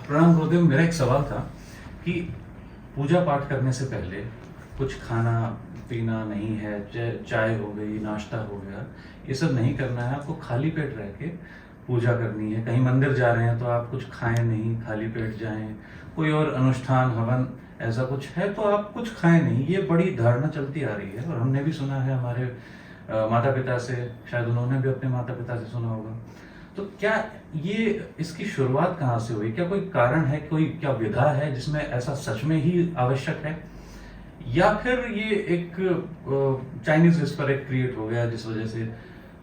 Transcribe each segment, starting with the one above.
प्रणाम गुरुदेव। मेरा एक सवाल था कि पूजा पाठ करने से पहले कुछ खाना पीना नहीं है, चाय हो गई, नाश्ता हो गया, ये सब नहीं करना है। आपको खाली पेट रह के पूजा करनी है। कहीं मंदिर जा रहे हैं तो आप कुछ खाएं नहीं, खाली पेट जाएं। कोई और अनुष्ठान हवन ऐसा कुछ है तो आप कुछ खाएं नहीं। ये बड़ी धारणा चलती आ रही है और हमने भी सुना है हमारे माता पिता से, शायद उन्होंने भी अपने माता पिता से सुना होगा। तो क्या ये इसकी शुरुआत कहाँ से हुई? क्या कोई कारण है, कोई क्या विधा है जिसमें ऐसा सच में ही आवश्यक है, या फिर ये एक चाइनीज विस्पर एक क्रिएट हो गया जिस वजह से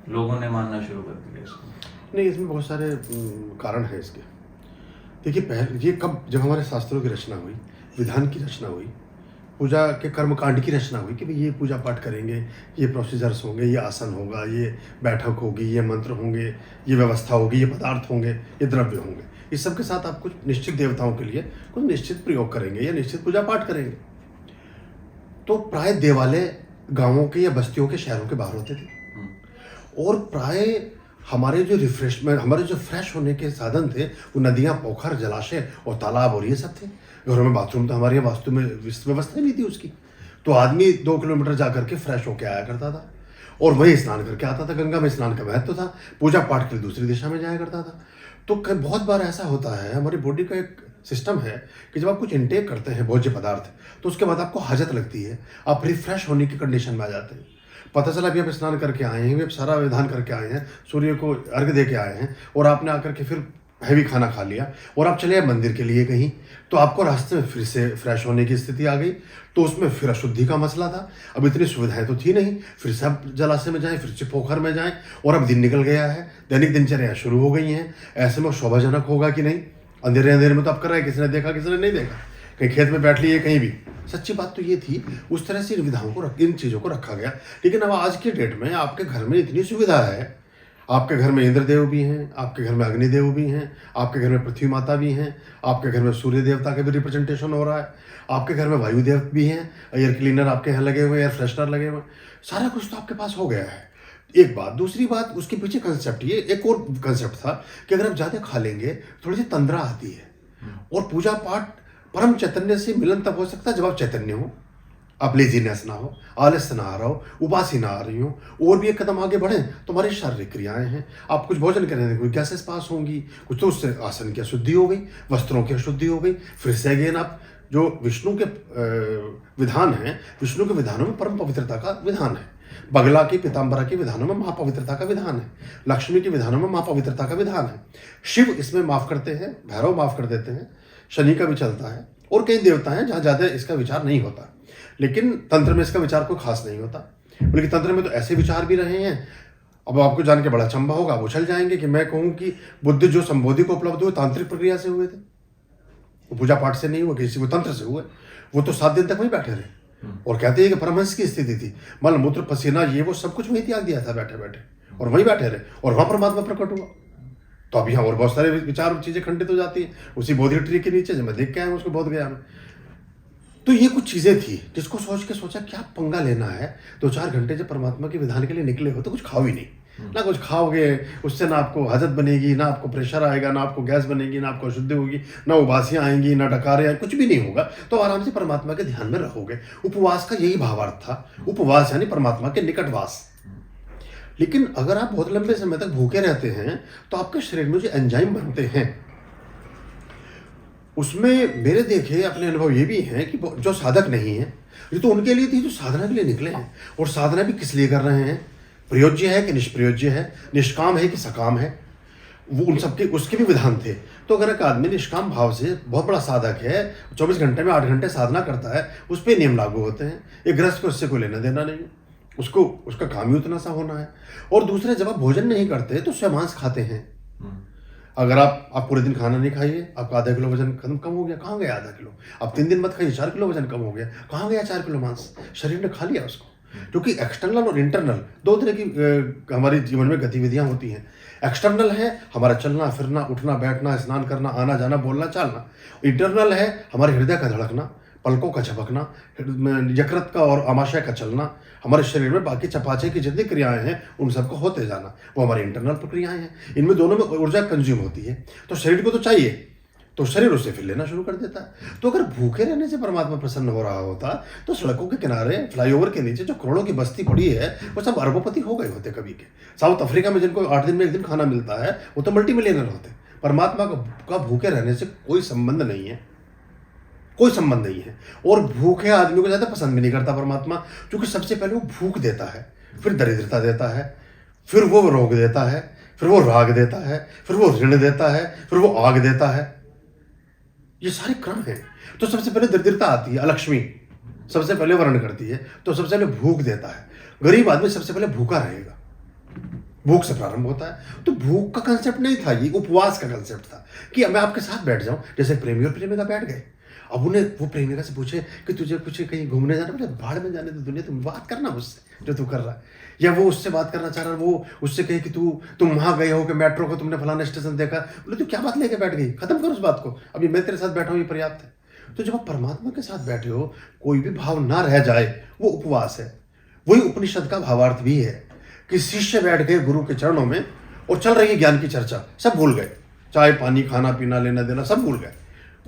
लोगों ने मानना शुरू कर दिया इसको? नहीं, इसमें बहुत सारे कारण हैं इसके। देखिए, पहले ये कब, जब हमारे शास्त्रों की रचना हुई, विधान की रचना हुई, पूजा के कर्मकांड की रचना हुई कि भाई ये पूजा पाठ करेंगे, ये प्रोसीजर्स होंगे, ये आसन होगा, ये बैठक होगी, ये मंत्र होंगे, ये व्यवस्था होगी, ये पदार्थ होंगे, ये द्रव्य होंगे। इस सब के साथ आप कुछ निश्चित देवताओं के लिए कुछ निश्चित प्रयोग करेंगे या निश्चित पूजा पाठ करेंगे। तो प्राय देवालय गाँवों के या बस्तियों के, शहरों के बाहर होते थे। और प्राय हमारे जो रिफ्रेशमेंट, हमारे जो फ्रेश होने के साधन थे, वो नदियाँ, पोखर, जलाशय और तालाब और ये सब थे। घरों में बाथरूम तो हमारे यहाँ वास्तु में व्यवस्था नहीं थी उसकी। तो आदमी 2 किलोमीटर जा करके फ्रेश होकर आया करता था और वहीं स्नान करके आता था। गंगा में स्नान का महत्व था, पूजा पाठ के लिए दूसरी दिशा में जाया करता था। तो बहुत बार ऐसा होता है, हमारी बॉडी का एक सिस्टम है कि जब आप कुछ इंटेक करते हैं भोज्य पदार्थ, तो उसके बाद आपको हाजत लगती है, आप रिफ्रेश होने की कंडीशन में आ जाते हैं। पता चला अभी आप स्नान करके आए हैं, आप सारा विधान करके आए हैं, सूर्य को अर्घ्य दे के आए हैं और आपने आकर के फिर हैवी खाना खा लिया और आप चले आए मंदिर के लिए कहीं, तो आपको रास्ते में फिर से फ्रेश होने की स्थिति आ गई। तो उसमें फिर अशुद्धि का मसला था। अब इतनी सुविधाएं तो थी नहीं, फिर से आप जलाशय में जाएं, फिर से पोखर में जाएं, और अब दिन निकल गया है, दैनिक दिनचर्या शुरू हो गई हैं। ऐसे में शोभाजनक होगा कि नहीं? अंधेरे अंधेरे में तो आप कर रहे हैं, किसी ने देखा किसी ने नहीं देखा, कहीं खेत में बैठ लिए, कहीं भी। सच्ची बात तो ये थी, उस तरह से इन विधाओं को इन चीज़ों को रखा गया। लेकिन अब आज के डेट में आपके घर में इतनी सुविधा है, आपके घर में इंद्रदेव भी हैं, आपके घर में अग्निदेव भी हैं, आपके घर में पृथ्वी माता भी हैं, आपके घर में सूर्य देवता का भी रिप्रेजेंटेशन हो रहा है, आपके घर में वायुदेव भी हैं, एयर क्लीनर आपके यहाँ लगे हुए, एयर फ्रेशनर लगे हुए, सारा कुछ तो आपके पास हो गया है। एक बात। दूसरी बात, उसके पीछे कंसेप्ट, ये एक और कंसेप्ट था कि अगर आप ज़्यादा खा लेंगे थोड़ी सी तंद्रा आती है। और पूजा पाठ परम चैतन्य से मिलन तब हो सकता है जब आप चैतन्य हो, आप लेजीनेस ना हो, आलस्य ना आ रहा हो, उबासी ना आ रही हो, और भी एक कदम आगे बढ़ें तो हमारी शारीरिक क्रियाएं हैं। आप कुछ भोजन करेंगे, कोई गैसेस पास होंगी, कुछ तो उससे आसन की अशुद्धि हो गई, वस्त्रों की अशुद्धि हो गई। फिर से अगेन आप जो विष्णु के विधान हैं, विष्णु के विधानों में परम पवित्रता का विधान है। बगला की, पीताम्बरा के विधानों में महापवित्रता का विधान है। लक्ष्मी के विधानों में महापवित्रता का विधान है। शिव इसमें माफ करते हैं, भैरव माफ कर देते हैं, शनि का भी चलता है, और कई देवता हैं जहाँ ज़्यादा इसका विचार नहीं होता। लेकिन तंत्र में इसका विचार कोई खास नहीं होता। बल्कि तंत्र में तो ऐसे विचार भी रहे हैं, अब आपको जान के बड़ा अचंभा होगा, आप उछल जाएंगे कि मैं कहूँ कि बुद्ध जो संबोधि को उपलब्ध हुए तांत्रिक प्रक्रिया से हुए थे, वो पूजा पाठ से नहीं हुए, किसी को तंत्र से हुए। वो तो 7 दिन तक वहीं बैठे रहे और कहते हैं कि परमहंस की स्थिति थी, मल मूत्र पसीना ये वो सब कुछ वहीं त्याग दिया था बैठे बैठे, और वहीं बैठे रहे और वहाँ परमात्मा प्रकट हुआ। तो अब यहाँ और बहुत सारे विचार और चीज़ें खंडित हो जाती हैं उसी बोधि ट्री के नीचे, जब मैं देख के आया हूँ उसको बोध गया मैं। तो ये कुछ चीज़ें थी जिसको सोच के सोचा क्या पंगा लेना है। 2-4 घंटे जब परमात्मा के विधान के लिए निकले हो तो कुछ खाओ ही नहीं, ना कुछ खाओगे, उससे ना आपको हजत बनेगी, ना आपको प्रेशर आएगा, ना आपको गैस बनेगी, ना आपको अशुद्धि होगी, ना उबासियाँ आएंगी, ना डकारे आएंगे, कुछ भी नहीं होगा। तो आराम से परमात्मा के ध्यान में रहोगे। उपवास का यही भावार्थ था। उपवास यानी परमात्मा के निकटवास। लेकिन अगर आप बहुत लंबे समय तक भूखे रहते हैं तो आपके शरीर में जो एंजाइम बनते हैं, उसमें मेरे देखे अपने अनुभव ये भी हैं कि जो साधक नहीं है, ये तो उनके लिए थी जो साधना के लिए निकले हैं। और साधना भी किस लिए कर रहे हैं? प्रयोज्य है कि निष्प्रयोज्य है, निष्काम है कि सकाम है, वो उन सबके उसके भी विधान थे। तो अगर एक आदमी निष्काम भाव से बहुत बड़ा साधक है, 24 घंटे में 8 घंटे साधना करता है, उस पर नियम लागू होते हैं। एक गृहस्थ को उससे कोई लेना देना नहीं है, उसको उसका काम ही उतना सा होना है। और दूसरे, जब आप भोजन नहीं करते तो स्वमांस खाते हैं। अगर आप पूरे दिन खाना नहीं खाइए, आपका आधा किलो वजन कम हो गया, कहाँ गया आधा किलो? आप 3 दिन मत खाइए, 4 किलो वजन कम हो गया, कहाँ गया 4 किलो मांस? शरीर ने खा लिया उसको। क्योंकि एक्सटर्नल और इंटरनल 2 तरह की हमारे जीवन में गतिविधियां होती हैं। एक्सटर्नल है हमारा चलना फिरना, उठना बैठना, स्नान करना, आना जाना, बोलना चालना। इंटरनल है हमारे हृदय का धड़कना, पलकों का झपकना, यकृत का और आमाशय का चलना, हमारे शरीर में बाकी चपाचे की जितनी क्रियाएं हैं उन सबको होते जाना, वो हमारी इंटरनल प्रक्रियाएं हैं। इनमें दोनों में ऊर्जा कंज्यूम होती है। तो शरीर को तो चाहिए, तो शरीर उससे फिर लेना शुरू कर देता है। तो अगर भूखे रहने से परमात्मा प्रसन्न हो रहा होता तो सड़कों के किनारे फ्लाईओवर के नीचे जो करोड़ों की बस्ती पड़ी है वो सब अरबोपति हो गए होते कभी के। साउथ अफ्रीका में जिनको 8 दिन में 1 दिन खाना मिलता है वो तो मल्टी मिलियनर होते। परमात्मा का भूखे रहने से कोई संबंध नहीं है, कोई संबंध नहीं है। और भूखे आदमी को ज़्यादा पसंद भी नहीं करता परमात्मा, क्योंकि सबसे पहले वो भूख देता है, फिर दरिद्रता देता है, फिर वो रोग देता है, फिर वो राग देता है, फिर वो ऋण देता है, फिर वो आग देता है। ये सारे क्रम हैं। तो सबसे पहले दरिद्रता आती है, अलक्ष्मी सबसे पहले वर्ण करती है, तो सबसे पहले भूख देता है। गरीब आदमी सबसे पहले भूखा रहेगा, भूख से प्रारंभ होता है। तो भूख का कंसेप्ट नहीं था, ये उपवास का कंसेप्ट था कि मैं आपके साथ बैठ जाऊं, जैसे प्रेमी और प्रेमिका बैठ गए। अब उन्हें वो प्रेमिका से पूछे कि तुझे कुछ कहीं घूमने जाना, बोले भाड़ में जाने तो दुनिया, तुम बात करना उससे जो तू कर रहा है। या वो उससे बात करना चाह रहा है, वो उससे कहे कि तुम वहाँ गए हो कि मेट्रो को तुमने फलाना स्टेशन देखा, बोले तू क्या बात लेके बैठ गई, खत्म कर उस बात को, अभी मैं तेरे साथ बैठा हूँ ये पर्याप्त है। तो जब आप परमात्मा के साथ बैठे हो, कोई भी भाव ना रह जाए, वो उपवास है। वही उपनिषद का भावार्थ भी है कि शिष्य बैठ गए गुरु के चरणों में और चल रही है ज्ञान की चर्चा, सब भूल गए, चाय पानी खाना पीना लेना देना सब भूल गए।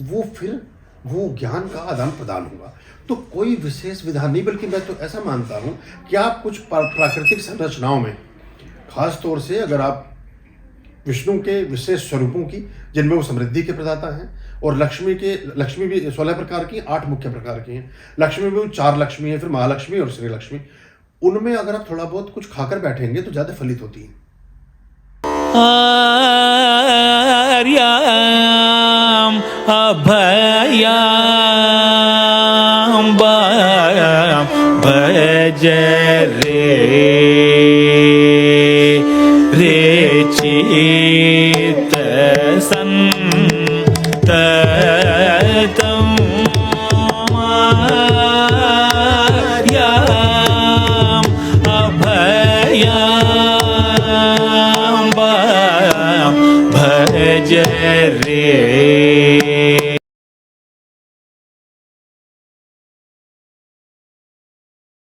वो फिर वो ज्ञान का आदान प्रदान हुआ। तो कोई विशेष विधान नहीं, बल्कि मैं तो ऐसा मानता हूँ कि आप कुछ प्राकृतिक संरचनाओं में, खास तौर से अगर आप विष्णु के विशेष स्वरूपों की, जिनमें वो समृद्धि के प्रदाता हैं, और लक्ष्मी भी 16 प्रकार की, 8 मुख्य प्रकार की हैं। लक्ष्मी में 4 लक्ष्मी है, फिर महालक्ष्मी और श्री लक्ष्मी, उनमें अगर आप थोड़ा बहुत कुछ खाकर बैठेंगे तो ज़्यादा फलित होती है। आर्याम अभयाम भज रे चित संततम आर्याम अभयाम भज रे